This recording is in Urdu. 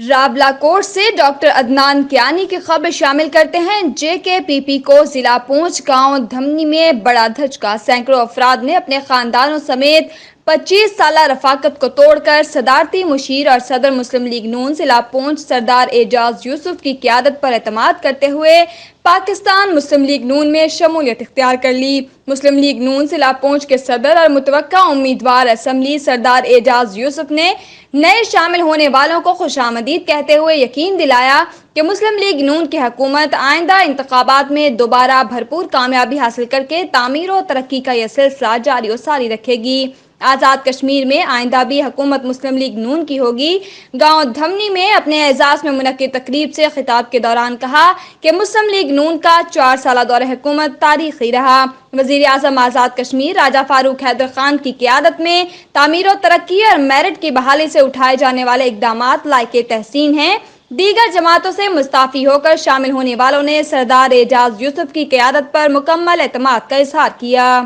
رابلہ کوٹ سے ڈاکٹر عدنان کیانی کی خبر شامل کرتے ہیں۔ جے کے پی پی کو ضلع پونچھ گاؤں دھمنی میں بڑا دھچکا، سینکڑوں افراد نے اپنے خاندانوں سمیت 25 سالہ رفاقت کو توڑ کر صدارتی مشیر اور صدر مسلم لیگ نون ضلع پونچھ سردار اعجاز یوسف کی قیادت پر اعتماد کرتے ہوئے پاکستان مسلم لیگ نون میں شمولیت اختیار کر لی۔ مسلم لیگ نون ضلع پونچھ کے صدر اور متوقع امیدوار اسمبلی سردار اعجاز یوسف نے نئے شامل ہونے والوں کو خوش آمدید کہتے ہوئے یقین دلایا کہ مسلم لیگ نون کی حکومت آئندہ انتخابات میں دوبارہ بھرپور کامیابی حاصل کر کے تعمیر و ترقی کا یہ سلسلہ جاری و ساری رکھے گی۔ آزاد کشمیر میں آئندہ بھی حکومت مسلم لیگ نون کی ہوگی۔ گاؤں دھمنی میں اپنے اعزاز میں منعقد تقریب سے خطاب کے دوران کہا کہ مسلم لیگ نون کا 4 سالہ دور حکومت تاریخی رہا۔ وزیر اعظم آزاد کشمیر راجہ فاروق حیدر خان کی قیادت میں تعمیر و ترقی اور میرٹ کی بحالی سے اٹھائے جانے والے اقدامات لائق تحسین ہیں۔ دیگر جماعتوں سے مستعفی ہو کر شامل ہونے والوں نے سردار اعجاز یوسف کی قیادت پر مکمل اعتماد کا اظہار کیا۔